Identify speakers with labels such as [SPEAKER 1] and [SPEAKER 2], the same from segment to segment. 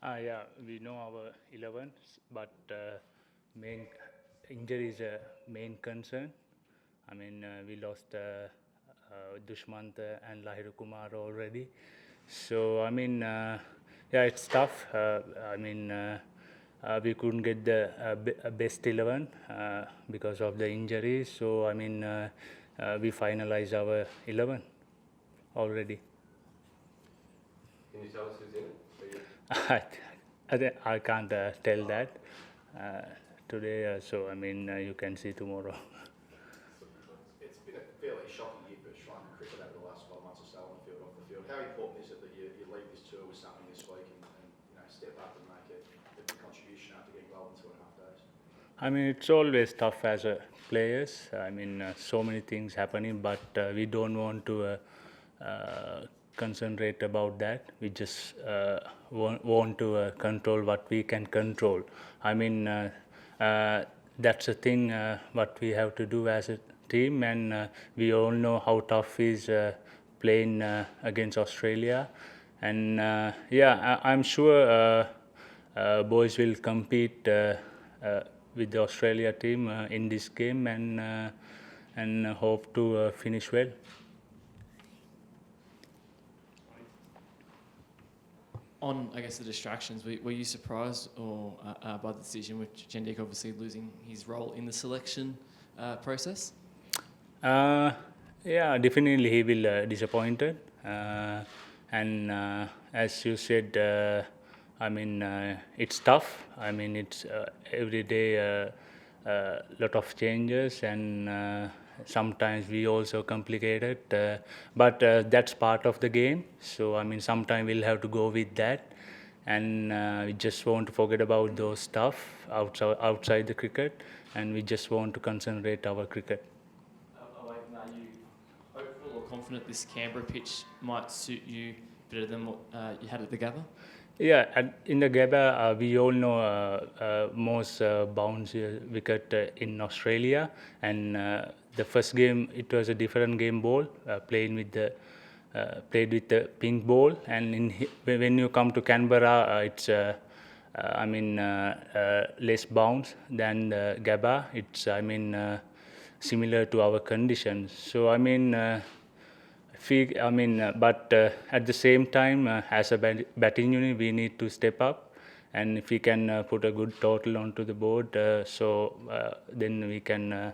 [SPEAKER 1] Yeah, we know our 11, but main injury is a main concern. We lost Dushmant and Lahiru Kumar already. So, yeah, it's tough. We couldn't get the best 11 because of the injuries. So, we finalized our 11 already.
[SPEAKER 2] Can you tell us who's in it?
[SPEAKER 1] I can't tell that today, you can see tomorrow.
[SPEAKER 3] It's been a fairly shocking year for Sri Lanka cricket over the last 12 months or so on the field, off the field. How important is it that you leave this tour with something this week and step up and make a big contribution after getting involved in 2.5 days?
[SPEAKER 1] It's always tough as a players. So many things happening, but we don't want to concentrate about that. We just want to control what we can control. That's the thing what we have to do as a team, and we all know how tough is playing against Australia. And I'm sure boys will compete with the Australia team in this game, and hope to finish well.
[SPEAKER 4] On, I guess, the distractions, were you surprised or by the decision with Chandik obviously losing his role in the selection process?
[SPEAKER 1] Yeah, definitely he will disappointed. And as you said, it's tough. It's every day lot of changes, and sometimes we also complicated. But that's part of the game. So sometimes we'll have to go with that, and we just want to forget about those stuff outside the cricket, and we just want to concentrate our cricket.
[SPEAKER 4] Away from that, are you hopeful or confident this Canberra pitch might suit you better than what you had at the Gabba?
[SPEAKER 1] Yeah, in the Gabba, we all know most bounce wicket in Australia, and the first game it was a different game ball, played with the pink ball, and when you come to Canberra, it's less bounce than the Gabba. It's similar to our conditions. So but at the same time, as a batting unit, we need to step up, and if we can put a good total onto the board, then we can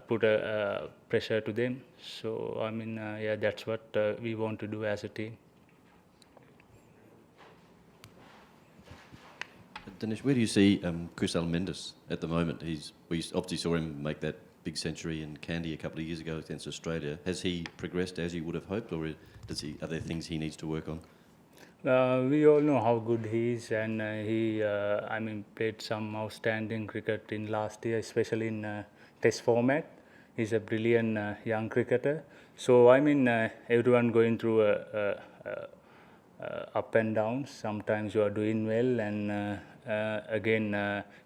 [SPEAKER 1] put a pressure to them. So yeah, that's what we want to do as a team.
[SPEAKER 2] Dinesh, where do you see Chris Almendiz at the moment? We obviously saw him make that big century in Kandy a couple of years ago against Australia. Has he progressed as you would have hoped, or are there things he needs to work on?
[SPEAKER 1] We all know how good he is, and he played some outstanding cricket in last year, especially in Test format. He's a brilliant young cricketer. So everyone going through up and downs. Sometimes you are doing well, and again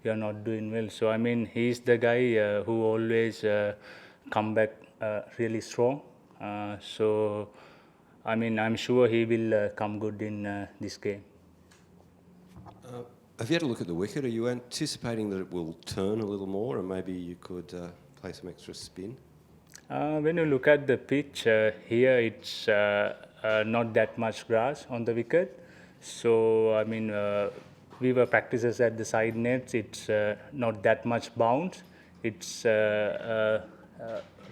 [SPEAKER 1] you are not doing well. So he's the guy who always come back really strong. So I'm sure he will come good in this game.
[SPEAKER 5] Have you had a look at the wicket? Are you anticipating that it will turn a little more, and maybe you could play some extra spin?
[SPEAKER 1] When you look at the pitch here, it's not that much grass on the wicket. So we were practices at the side nets. It's not that much bounce. It's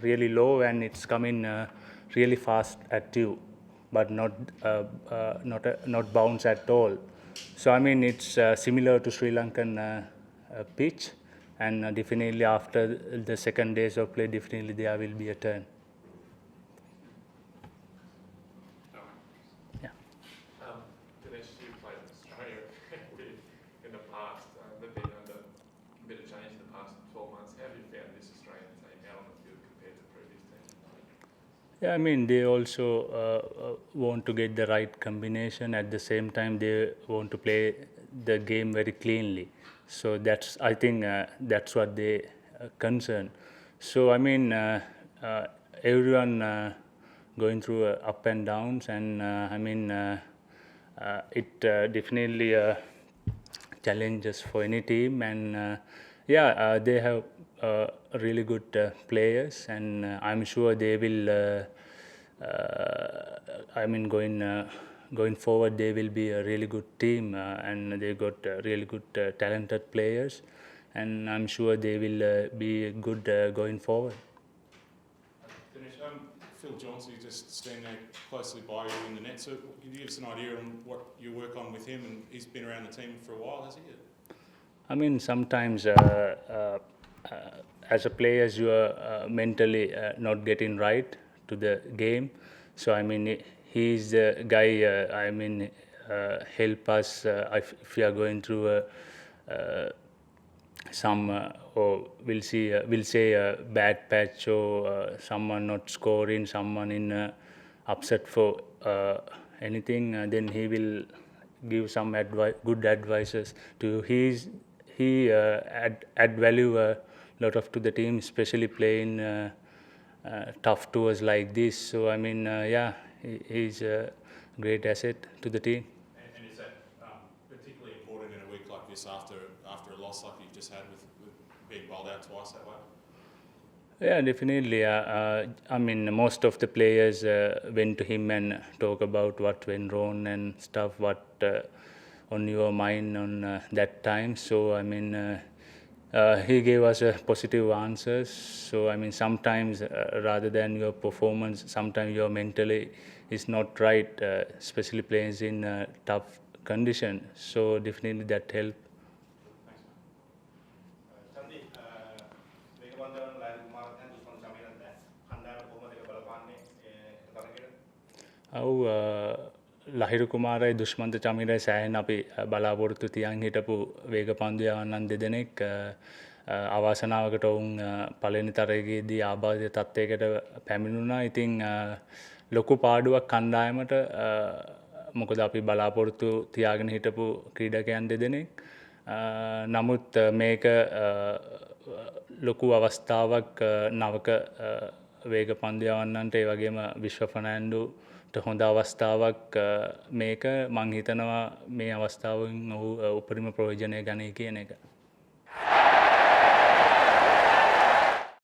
[SPEAKER 1] really low, and it's coming really fast at you, but not bounce at all. So it's similar to Sri Lankan pitch, and definitely after the second days of play, definitely there will be a turn. Yeah.
[SPEAKER 6] Dinesh, you played in Australia in the past. They've been under a bit of change in the past 12 months. How have you found this Australian team out on the field compared to previous teams?
[SPEAKER 1] Yeah, they also want to get the right combination. At the same time, they want to play the game very cleanly. So I think that's what they concern. So everyone going through up and downs, and it definitely challenges for any team, and they have really good players, and I'm sure they will. Going forward, they will be a really good team, and they got really good talented players, and I'm sure they will be good going forward.
[SPEAKER 7] Dinesh, Phil Johnson, you just stand there closely by you in the net. So can you give us an idea on what you work on with him? And he's been around the team for a while, has he?
[SPEAKER 1] I mean, sometimes as a player, you are mentally not getting right to the game. So I mean, he's the guy. Help us if we are going through some or we'll say a bad patch, or someone not scoring, someone in upset for anything. Then he will give some good advices to he add value a lot of to the team, especially playing tough tours like this. So I mean, he's a great asset to the team.
[SPEAKER 7] And is that particularly important in a week like this after a loss like you've just had with being bowled out twice that way?
[SPEAKER 1] Yeah, definitely. I mean, most of the players went to him and talk about what went wrong and stuff, what on your mind on that time. So I mean, he gave us positive answers. So I mean, sometimes rather than your performance, sometimes your mentally is not right, especially playing in tough condition. So definitely that helped. ඔව් ලහිරු කුමාරයි දුෂ්මන්ත චමිරයි සෑහෙන අපි බලාපොරොත්තු තියන් හිටපු වේග පන්දු යවන්නන් දෙදෙනෙක් අවාසනාවකට ඔවුන් පළවෙනි තරගයේදී ආබාධිත තත්ත්වයකට පැමිණුණා. ඉතින් ලොකු පාඩුවක් කණ්ඩායමට, මොකද අපි බලාපොරොත්තු තියාගෙන හිටපු ක්‍රීඩකයන් දෙදෙනෙක්. නමුත් මේක ලොකු අවස්ථාවක් නවක වේග පන්දු යවන්නන්ට, ඒ වගේම විශ්ව ෆර්නෑන්ඩෝට හොඳ අවස්ථාවක් මේක. මං හිතනවා මේ අවස්ථාවෙන් ඔහු උපරිම ප්‍රයෝජනය ගනී කියන එක.